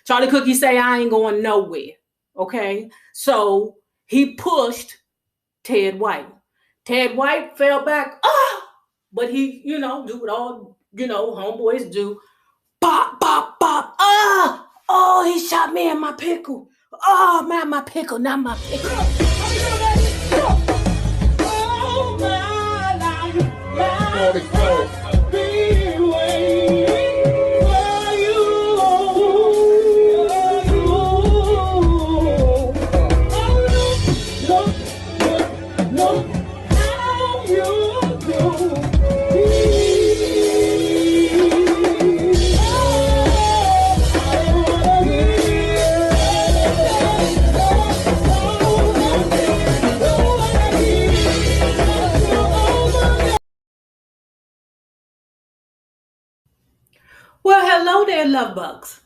Charlie Cookie say, I ain't going nowhere. Okay? So he pushed Ted White. Ted White fell back. But he, do what all, homeboys do. Bop, bop, bop. Oh, he shot me in my pickle. Oh, man, my pickle, not my pickle. Oh, my life. Well, hello there, love bugs.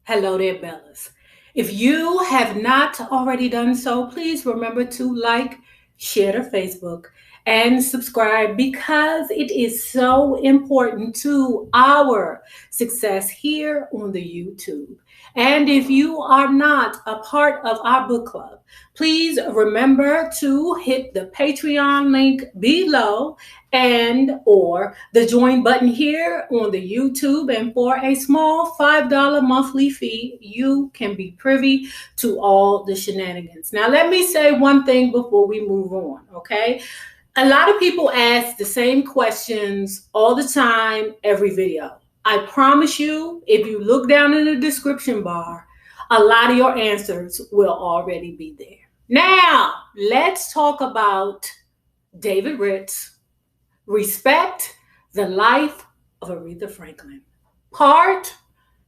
Hello there, Bellas. If you have not already done so, please remember to like, share to Facebook, and subscribe because it is so important to our success here on the YouTube. And if you are not a part of our book club, please remember to hit the Patreon link below and or the join button here on the YouTube. And for a small $5 monthly fee, you can be privy to all the shenanigans. Now, let me say one thing before we move on, okay? A lot of people ask the same questions all the time, every video. I promise you, if you look down in the description bar, a lot of your answers will already be there. Now, let's talk about David Ritz, Respect the Life of Aretha Franklin, Part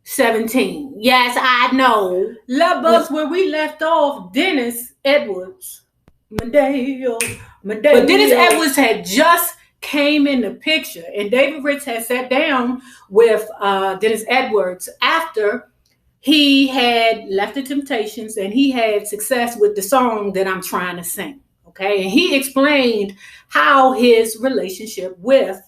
17. Yes, I know. Love Bugs, where we left off, Dennis Edwards. But Dennis Edwards had just came in the picture, and David Ritz had sat down with Dennis Edwards after he had left the Temptations and he had success with the song that I'm trying to sing. Okay, and he explained how his relationship with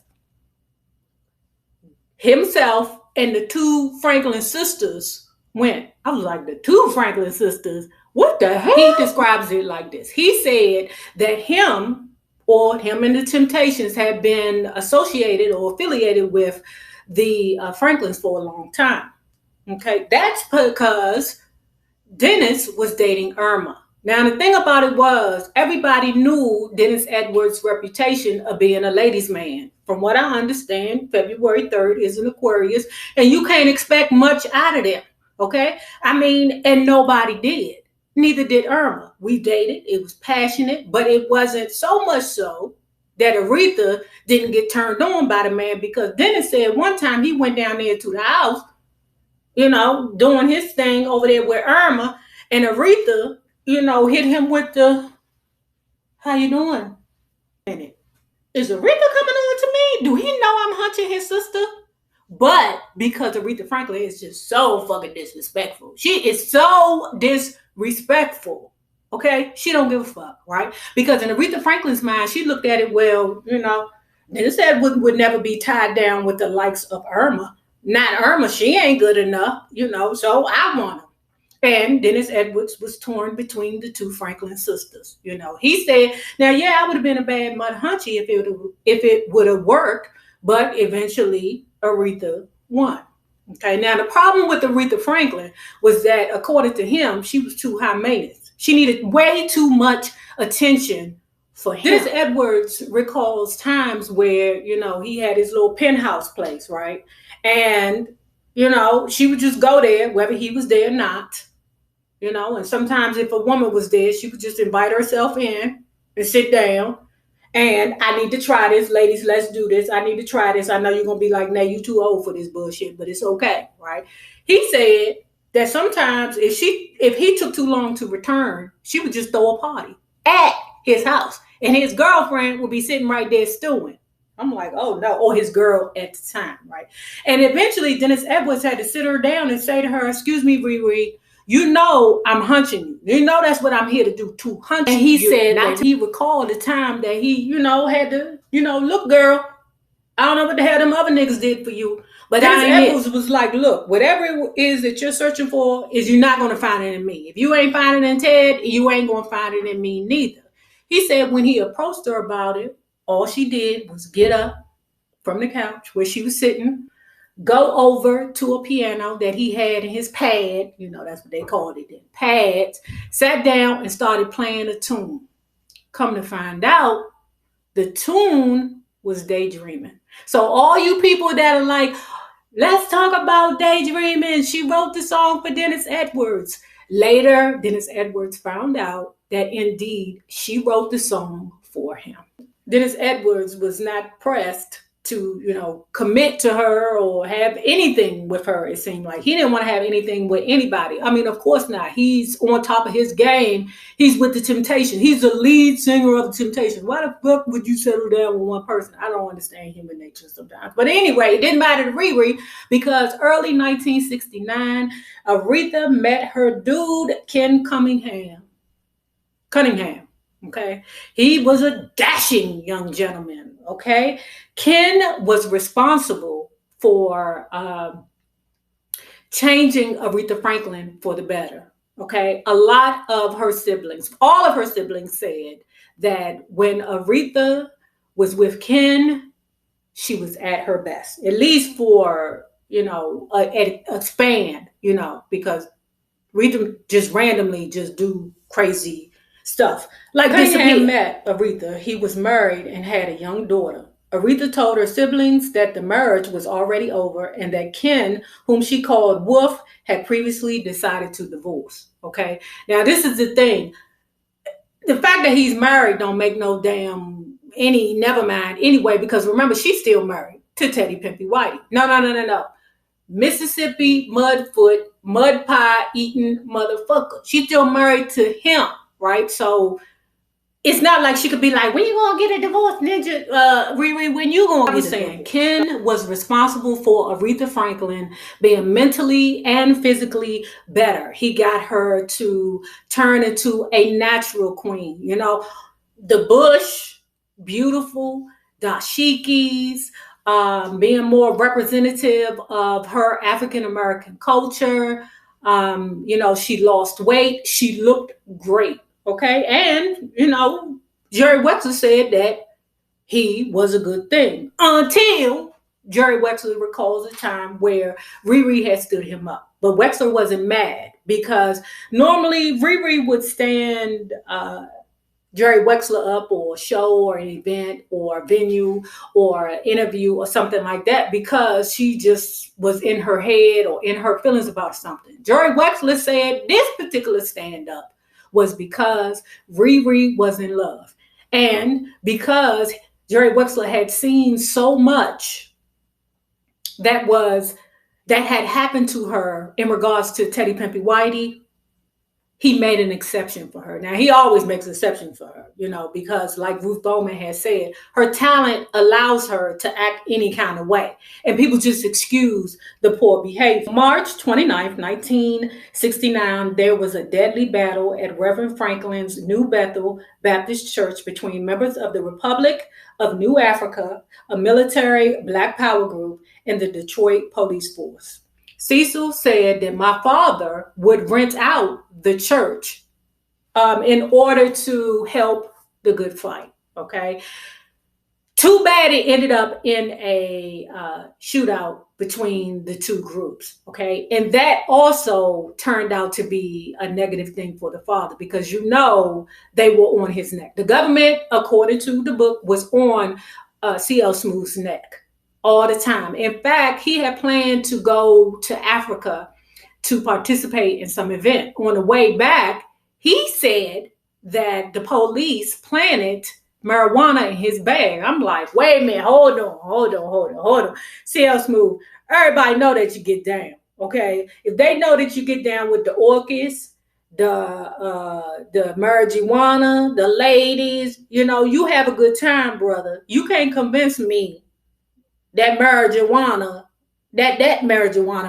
himself and the two Franklin sisters went. I was like, the two Franklin sisters? What the hell? He describes it like this. He said that him and the Temptations had been associated or affiliated with the Franklins for a long time. Okay, that's because Dennis was dating Irma. Now, the thing about it was, everybody knew Dennis Edwards' reputation of being a ladies' man. From what I understand, February 3rd is an Aquarius, and you can't expect much out of them, okay? I mean, and nobody did. Neither did Irma. We dated. It was passionate, but it wasn't so much so that Aretha didn't get turned on by the man, because Dennis said one time he went down there to the house, doing his thing over there with Irma, and Aretha, hit him with the, how you doing? Is Aretha coming on to me? Do he know I'm hunching his sister? But because Aretha Franklin is just so fucking disrespectful. She is so disrespectful. Okay? She don't give a fuck, right? Because in Aretha Franklin's mind, she looked at it, well, Dennis Edwards would never be tied down with the likes of Irma. Not Irma, she ain't good enough, so I want him. And Dennis Edwards was torn between the two Franklin sisters. He said, now, yeah, I would have been a bad mud hunchy if it would have worked, but eventually Aretha won. Okay, now the problem with Aretha Franklin was that, according to him, she was too high maintenance. She needed way too much attention for him. Dennis Edwards recalls times where, he had his little penthouse place, right? And, she would just go there, whether he was there or not. And sometimes if a woman was there, she would just invite herself in and sit down. And I need to try this, ladies, let's do this. I need to try this. I know you're going to be like, Nay, you too old for this bullshit, but it's okay, right? He said that sometimes if he took too long to return, she would just throw a party at his house. And his girlfriend would be sitting right there stewing. I'm like, oh no, or his girl at the time, right? And eventually Dennis Edwards had to sit her down and say to her, excuse me, ReRe, I'm hunching you. That's what I'm here to do, to hunch you. And he said that he recalled the time that he, had to, look, girl, I don't know what the hell them other niggas did for you, But Dennis Edwards was like, look, whatever it is that you're searching for, is you're not going to find it in me. If you ain't finding it in Ted, you ain't going to find it in me neither. He said when he approached her about it, all she did was get up from the couch where she was sitting, go over to a piano that he had in his pad, that's what they called it then, pads, sat down and started playing a tune. Come to find out, the tune was Daydreaming. So all you people that are like, let's talk about Daydreaming, she wrote the song for Dennis Edwards. Later, Dennis Edwards found out that indeed she wrote the song for him. Dennis Edwards was not pressed to, commit to her or have anything with her. It seemed like he didn't want to have anything with anybody. I mean, of course not. He's on top of his game. He's with the Temptations. He's the lead singer of the Temptations. Why the fuck would you settle down with one person? I don't understand human nature sometimes. But anyway, it didn't matter to ReRe because early 1969, Aretha met her dude, Ken Cunningham. Okay. He was a dashing young gentleman. Okay. Ken was responsible for changing Aretha Franklin for the better. Okay. A lot of her siblings, all of her siblings said that when Aretha was with Ken, she was at her best, at least for, a span, because Aretha just randomly just do crazy stuff. Like Cunningham met Aretha. He was married and had a young daughter. Aretha told her siblings that the marriage was already over and that Ken, whom she called Wolf, had previously decided to divorce. Okay. Now this is the thing. The fact that he's married don't make no never mind anyway, because remember, she's still married to Teddy Pimpy Whitey. No. Mississippi mudfoot, mud pie eating motherfucker. She's still married to him. Right. So it's not like she could be like, when you gonna get a divorce, ninja? ReRe, when you gonna get a divorce? Ken was responsible for Aretha Franklin being mentally and physically better. He got her to turn into a natural queen. The bush, beautiful, dashikis, being more representative of her African-American culture. She lost weight. She looked great. Okay. And, Jerry Wexler said that he was a good thing until Jerry Wexler recalls a time where ReRe had stood him up. But Wexler wasn't mad because normally ReRe would stand Jerry Wexler up or a show or an event or a venue or an interview or something like that because she just was in her head or in her feelings about something. Jerry Wexler said this particular stand-up was because ReRe was in love. And because Jerry Wexler had seen so much that had happened to her in regards to Teddy Pimpy Whitey, he made an exception for her. Now, he always makes exceptions for her, because like Ruth Bowman has said, her talent allows her to act any kind of way. And people just excuse the poor behavior. March 29th, 1969, there was a deadly battle at Reverend Franklin's New Bethel Baptist Church between members of the Republic of New Africa, a military Black power group, and the Detroit police force. Cecil said that my father would rent out the church in order to help the good fight. Okay. Too bad it ended up in a shootout between the two groups. Okay. And that also turned out to be a negative thing for the father because, they were on his neck. The government, according to the book, was on CL Smooth's neck all the time. In fact, he had planned to go to Africa to participate in some event. On the way back, he said that the police planted marijuana in his bag. I'm like, wait a minute, hold on. CL Smooth, everybody know that you get down, okay? If they know that you get down with the orchids, the marijuana, the ladies, you have a good time, brother. You can't convince me that marijuana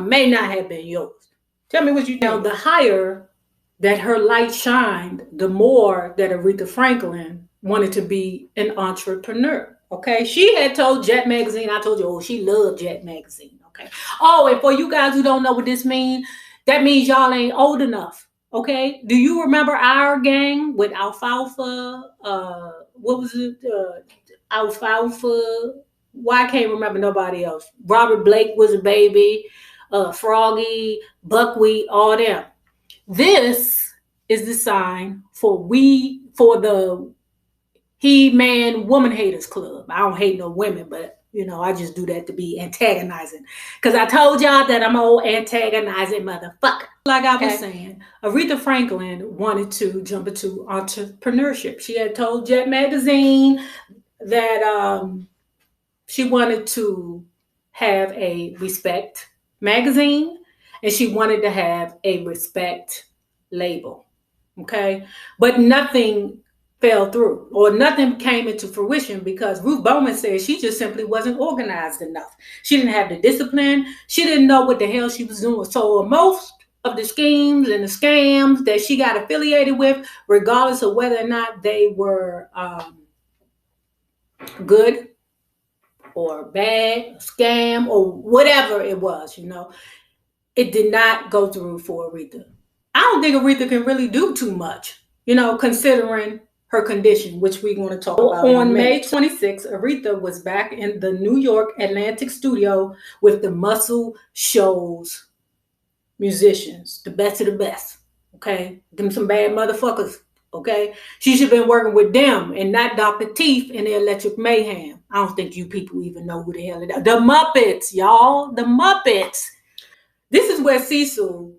may not have been yours. Tell me what you think. The higher that her light shined, the more that Aretha Franklin wanted to be an entrepreneur. Okay. She had told Jet Magazine, I told you, she loved Jet Magazine. Okay. Okay. Oh, and for you guys who don't know what this means, that means y'all ain't old enough. Okay. Do you remember our gang with Alfalfa? What was it? Alfalfa. Why I can't remember nobody else? Robert Blake was a baby. Froggy, Buckwheat, all them. This is the sign for the He-Man Woman Haters Club. I don't hate no women, but I just do that to be antagonizing. Because I told y'all that I'm an old antagonizing motherfucker. Like I was saying, Aretha Franklin wanted to jump into entrepreneurship. She had told Jet Magazine that she wanted to have a respect magazine and she wanted to have a respect label. Okay. But nothing fell through or nothing came into fruition because Ruth Bowman said she just simply wasn't organized enough. She didn't have the discipline. She didn't know what the hell she was doing. So most of the schemes and the scams that she got affiliated with, regardless of whether or not they were good or bad, scam, or whatever it was, it did not go through for Aretha. I don't think Aretha can really do too much, considering her condition, which we're going to talk about. On May 26th, Aretha was back in the New York Atlantic studio with the Muscle Shoals musicians, the best of the best. Okay, them some bad motherfuckers. Okay, she should have been working with them and not Dr. Teeth and the Electric Mayhem. I don't think you people even know who the hell it is. The Muppets, y'all, the Muppets. This is where Cecil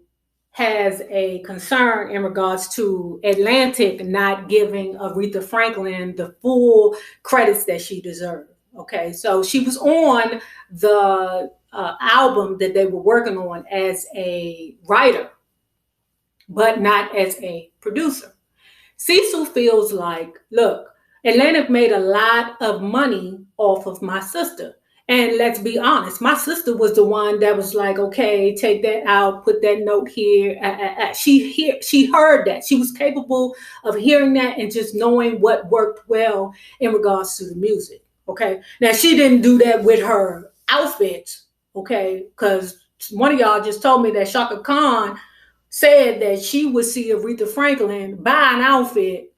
has a concern in regards to Atlantic not giving Aretha Franklin the full credits that she deserved. Okay, so she was on the album that they were working on as a writer, but not as a producer. Cecil feels like, look, Atlantic made a lot of money off of my sister. And let's be honest, my sister was the one that was like, okay, take that out, put that note here. She heard that. She was capable of hearing that and just knowing what worked well in regards to the music. Okay. Now, she didn't do that with her outfits. Okay. Because one of y'all just told me that Shaka Khan said that she would see Aretha Franklin buy an outfit,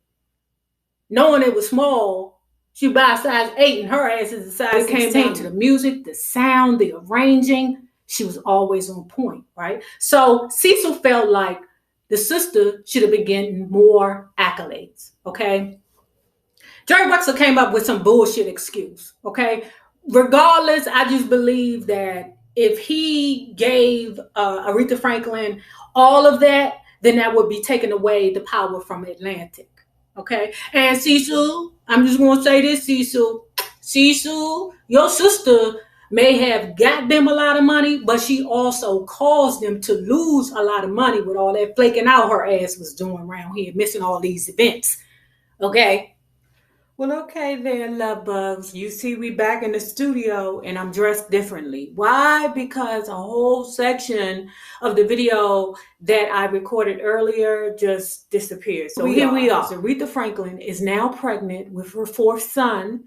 knowing it was small. She buy a size 8 and her ass is a size 16. It came down to the music, the sound, the arranging. She was always on point, right? So Cecil felt like the sister should have been getting more accolades, okay? Jerry Wexler came up with some bullshit excuse, okay? Regardless, I just believe that if he gave Aretha Franklin all of that, then that would be taking away the power from Atlantic. Okay. And Cecil, I'm just going to say this, Cecil, your sister may have got them a lot of money, but she also caused them to lose a lot of money with all that flaking out her ass was doing around here, missing all these events. Okay. Well, okay there, love bugs. You see we back in the studio and I'm dressed differently. Why? Because a whole section of the video that I recorded earlier just disappeared. So here we are. Aretha Franklin is now pregnant with her 4th son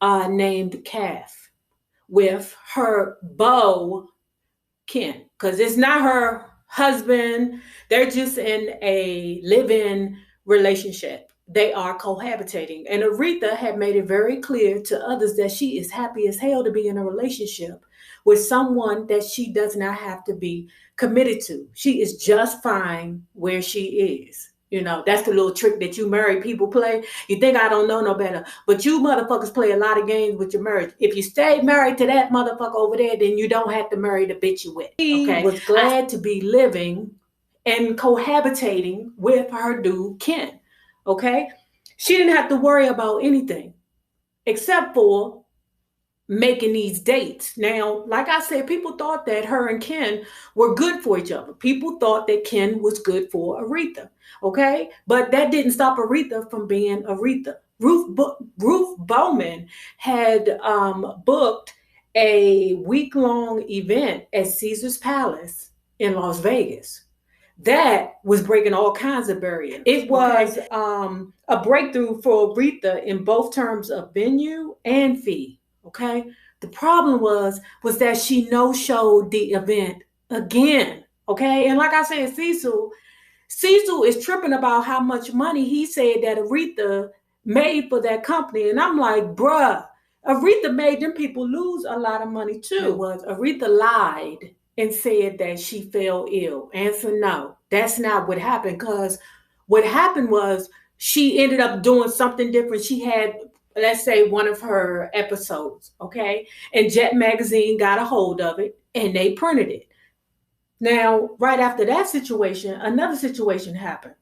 named Calf with her beau, Ken. Because it's not her husband. They're just in a live-in relationship. They are cohabitating. And Aretha had made it very clear to others that she is happy as hell to be in a relationship with someone that she does not have to be committed to. She is just fine where she is. That's the little trick that you married people play. You think I don't know no better, but you motherfuckers play a lot of games with your marriage. If you stay married to that motherfucker over there, then you don't have to marry the bitch you with. Okay? She was glad to be living and cohabitating with her dude, Ken. Okay, she didn't have to worry about anything except for making these dates. Now, like I said, people thought that her and Ken were good for each other. People thought that Ken was good for Aretha. Okay, but that didn't stop Aretha from being Aretha. Ruth Bowman had booked a week-long event at Caesar's Palace in Las Vegas. That was breaking all kinds of barriers. It was a breakthrough for Aretha in both terms of venue and fee. Okay. The problem was that she no-showed the event again. Okay. And like I said, Cecil is tripping about how much money he said that Aretha made for that company. And I'm like, bruh, Aretha made them people lose a lot of money too. Was Aretha lied and said that she fell ill? Answer no. That's not what happened, because what happened was she ended up doing something different. She had, let's say, one of her episodes, okay? And Jet Magazine got a hold of it and they printed it. Now, right after that situation, another situation happened.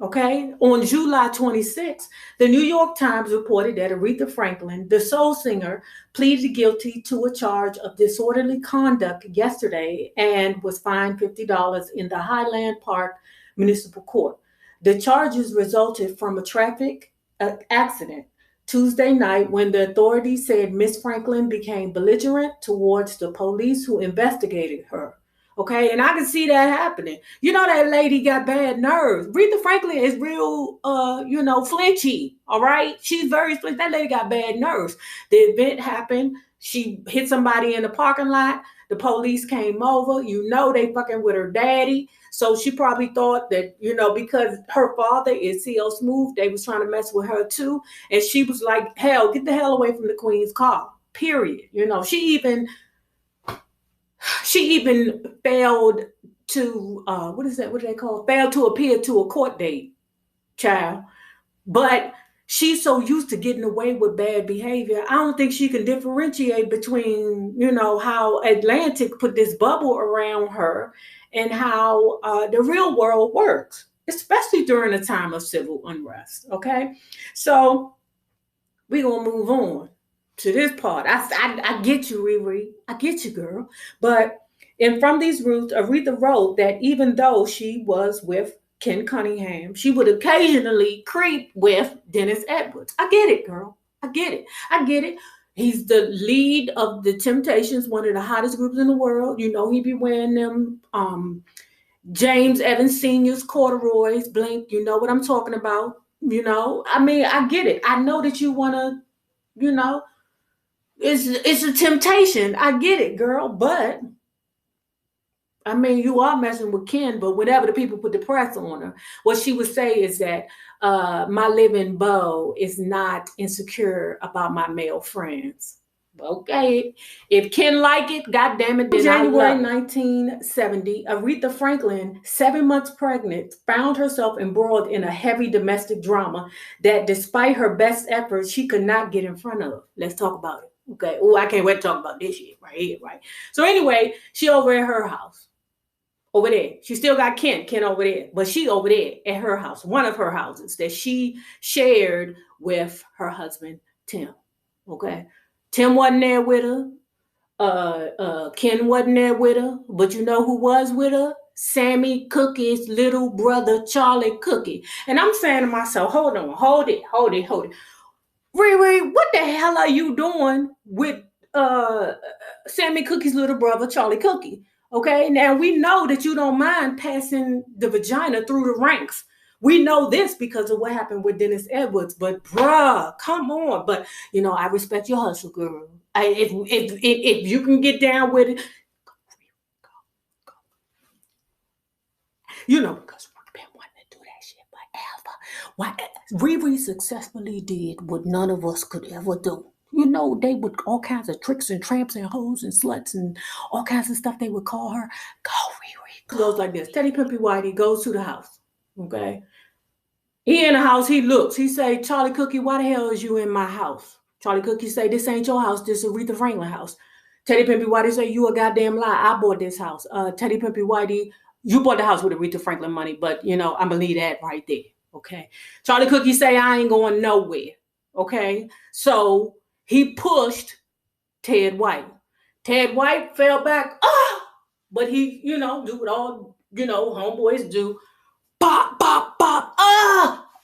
Okay. On July 26th, the New York Times reported that Aretha Franklin, the soul singer, pleaded guilty to a charge of disorderly conduct yesterday and was fined $50 in the Highland Park Municipal Court. The charges resulted from a traffic accident Tuesday night when the authorities said Miss Franklin became belligerent towards the police who investigated her. Okay, and I can see that happening. You know, that lady got bad nerves. Aretha Franklin is real, flinchy. All right, she's very flinchy. That lady got bad nerves. The event happened. She hit somebody in the parking lot. The police came over. You know, they fucking with her daddy. So she probably thought that, because her father is C.O. Smooth, they was trying to mess with her too. And she was like, hell, get the hell away from the Queen's car. Period. She even failed to, what do they call? Failed to appear to a court date, child. But she's so used to getting away with bad behavior. I don't think she can differentiate between, how Atlantic put this bubble around her and how the real world works, especially during a time of civil unrest. Okay. So we're going to move on to this part. I get you, ReRe. I get you, girl. But from these roots, Aretha wrote that even though she was with Ken Cunningham, she would occasionally creep with Dennis Edwards. I get it, girl. I get it. He's the lead of the Temptations, one of the hottest groups in the world. He be wearing them James Evans Sr.'s corduroys, Blink. You know what I'm talking about. I get it. I know that you want to, it's a temptation. I get it, girl. But you are messing with Ken, but whenever the people put the press on her, what she would say is that my living beau is not insecure about my male friends. Okay, if Ken like it, goddamn it, then January 1970, Aretha Franklin, 7 months pregnant, found herself embroiled in a heavy domestic drama that, despite her best efforts, she could not get in front of. Let's talk about it. Okay. Oh, I can't wait to talk about this shit right here, right? So anyway, she over at her house. Over there. She still got Ken over there. But she over there at her house, one of her houses that she shared with her husband, Tim. Okay. Tim wasn't there with her. Ken wasn't there with her. But you know who was with her? Sammy Cookie's little brother, Charlie Cookie. And I'm saying to myself, hold on, hold it. ReRe, what the hell are you doing with Sammy Cookie's little brother, Charlie Cookie? Okay, now we know that you don't mind passing the vagina through the ranks. We know this because of what happened with Dennis Edwards. But bruh, come on. But I respect your hustle, girl. If you can get down with it, go. Because I've been wanting to do that shit forever. ReRe successfully did what none of us could ever do. They would all kinds of tricks and tramps and hoes and sluts and all kinds of stuff they would call her. Go, ReRe. Go. Goes like this. Teddy Pimpy Whitey goes to the house. Okay. He in the house, he looks. He say, Charlie Cookie, why the hell is you in my house? Charlie Cookie say, this ain't your house. This is Aretha Franklin house. Teddy Pimpy Whitey say, you a goddamn lie. I bought this house. Teddy Pimpy Whitey, you bought the house with Aretha Franklin money, but I'm going to leave that right there. Okay. Charlie Cookie say, I ain't going nowhere. Okay. So he pushed Ted White. Ted White fell back. But he, do what all, homeboys do. Bop, bop, bop.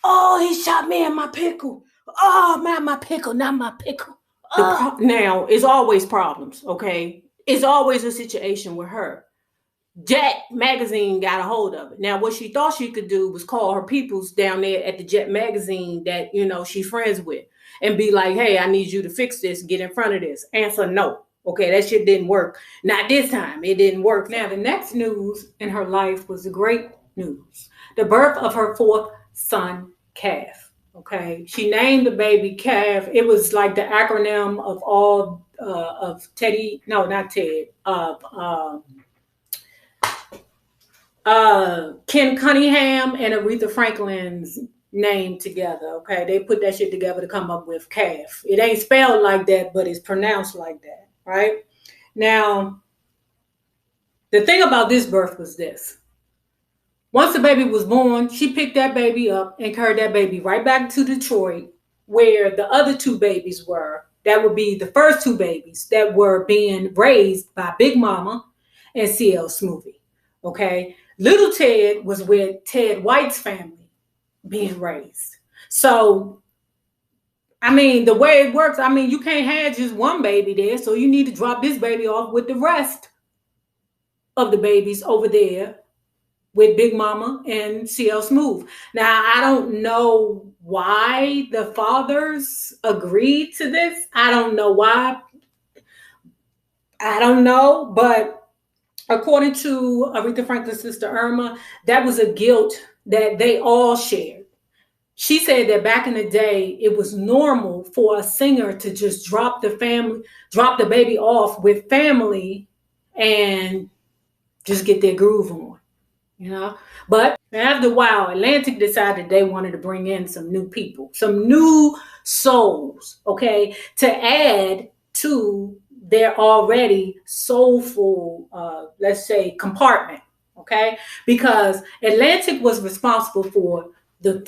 Oh, he shot me in my pickle. Oh, man, my pickle, not my pickle. Now, it's always problems, okay? It's always a situation with her. Jet Magazine got a hold of it. Now, what she thought she could do was call her peoples down there at the Jet Magazine that, she's friends with and be like, hey, I need you to fix this, get in front of this. Answer no. Okay, that shit didn't work. Not this time. It didn't work. Now, the next news in her life was the great news. The birth of her fourth son, Calf. Okay, she named the baby Calf. It was like the acronym of all of Teddy, no, not Ted, of Ken Cunningham and Aretha Franklin's name together. Okay, they put that shit together to come up with Calf. It ain't spelled like that, but it's pronounced like that, right? Now, the thing about this birth was this. Once the baby was born, she picked that baby up and carried that baby right back to Detroit, where the other two babies were. That would be the first two babies that were being raised by Big Mama and CL Smoothie. Okay, little Ted was with Ted White's family being raised. So, I mean, the way it works, I mean, you can't have just one baby there, so you need to drop this baby off with the rest of the babies over there with Big Mama and CL Smooth. Now, I don't know why the fathers agreed to this. I don't know why. I don't know, but according to Aretha Franklin's sister Irma, that was a guilt that they all shared. She said that back in the day, it was normal for a singer to just drop the baby off with family and just get their groove on, you know? But after a while, Atlantic decided they wanted to bring in some new people, some new souls, okay, to add to their already soulful, let's say, compartment, okay? Because Atlantic was responsible for the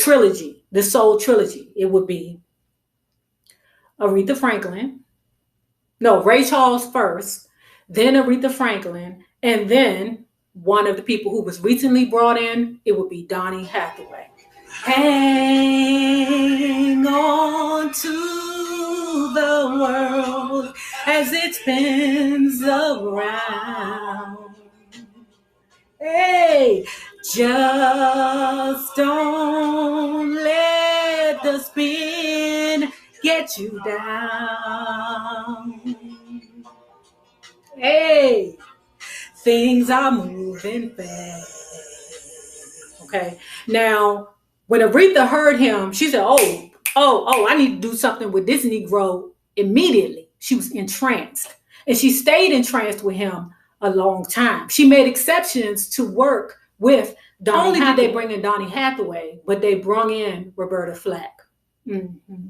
trilogy, the soul trilogy. It would be Aretha Franklin, no, Ray Charles first, then Aretha Franklin, and then one of the people who was recently brought in, it would be Donny Hathaway. Hang on to the world as it spins around. Hey, just don't let the spin get you down. Hey, things are moving fast. Okay, now when Aretha heard him, she said, oh, I need to do something with this Negro immediately. She was entranced, and she stayed entranced with him a long time. She made exceptions to work with Donny. Not only did they bring in Donny Hathaway, but they brought in Roberta Flack. Mm-hmm.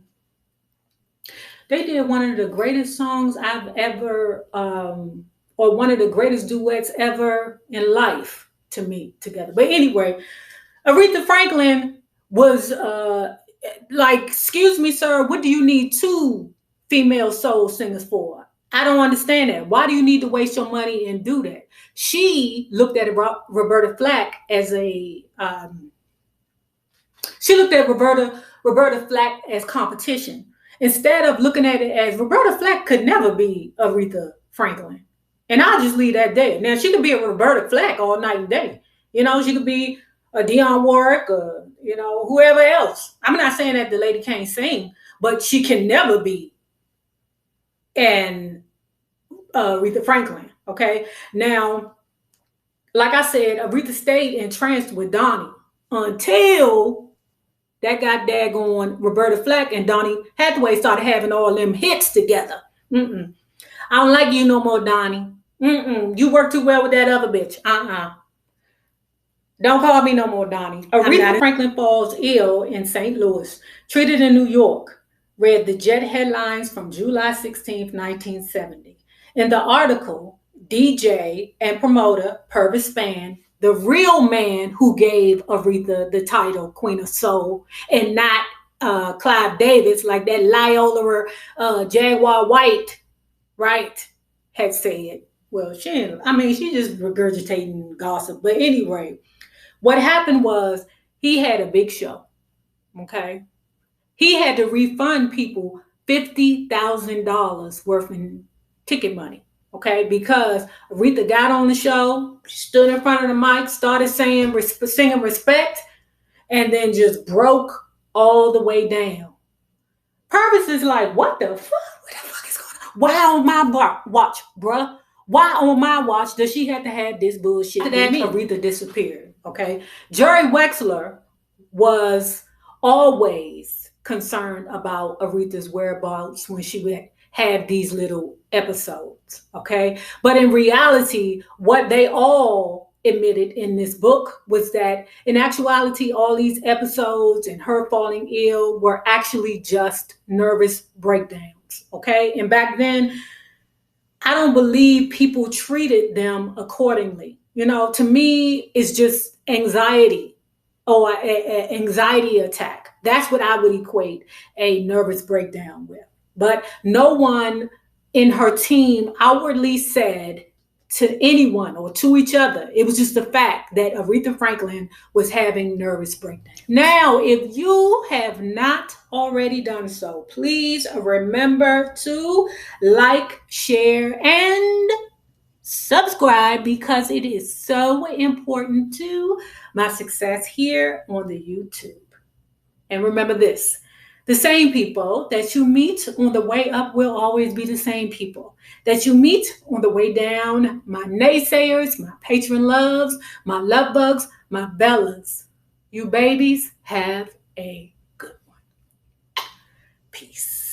They did one of the greatest songs I've ever, or one of the greatest duets ever in life to me together. But anyway, Aretha Franklin was like, excuse me, sir, what do you need two female soul singers for? I don't understand that. Why do you need to waste your money and do that? She looked at Roberta Flack as Roberta Flack as competition. Instead of looking at it as Roberta Flack could never be Aretha Franklin. And I'll just leave that there. Now, she could be a Roberta Flack all night and day. You know, she could be a Dionne Warwick or, you know, whoever else. I'm not saying that the lady can't sing, but she can never be an Aretha Franklin, okay? Now, like I said, Aretha stayed entranced with Donny until that got daggone Roberta Flack and Donny Hathaway started having all them hits together. I don't like you no more, Donny. You work too well with that other bitch. Don't call me no more, Donny. Aretha Franklin falls ill in St. Louis, treated in New York. Read the Jet headlines from July 16th, 1970. In the article, DJ and promoter Purvis Spann, the real man who gave Aretha the title Queen of Soul, and not Clive Davis, like that Loyola Jaguar White, right, had said. Well, she just regurgitating gossip. But anyway, what happened was he had a big show, okay? He had to refund people $50,000 worth in ticket money, okay? Because Aretha got on the show, stood in front of the mic, started singing Respect, and then just broke all the way down. Purpose is like, what the fuck? What the fuck is going on? Why on my watch, bruh? Why on my watch does she have to have this bullshit? After that, Aretha disappeared, okay? Jerry Wexler was always concerned about Aretha's whereabouts when she would have these little episodes, okay? But in reality, what they all admitted in this book was that in actuality, all these episodes and her falling ill were actually just nervous breakdowns, okay? And back then, I don't believe people treated them accordingly. You know, to me, it's just anxiety or an anxiety attack. That's what I would equate a nervous breakdown with. But no one in her team outwardly said to anyone or to each other. It was just the fact that Aretha Franklin was having nervous breakdown. Now, if you have not already done so, please remember to like, share, and subscribe because it is so important to my success here on the YouTube. And remember this, the same people that you meet on the way up will always be the same people that you meet on the way down. My naysayers, my patron loves, my love bugs, my bellas. You babies have a good one. Peace.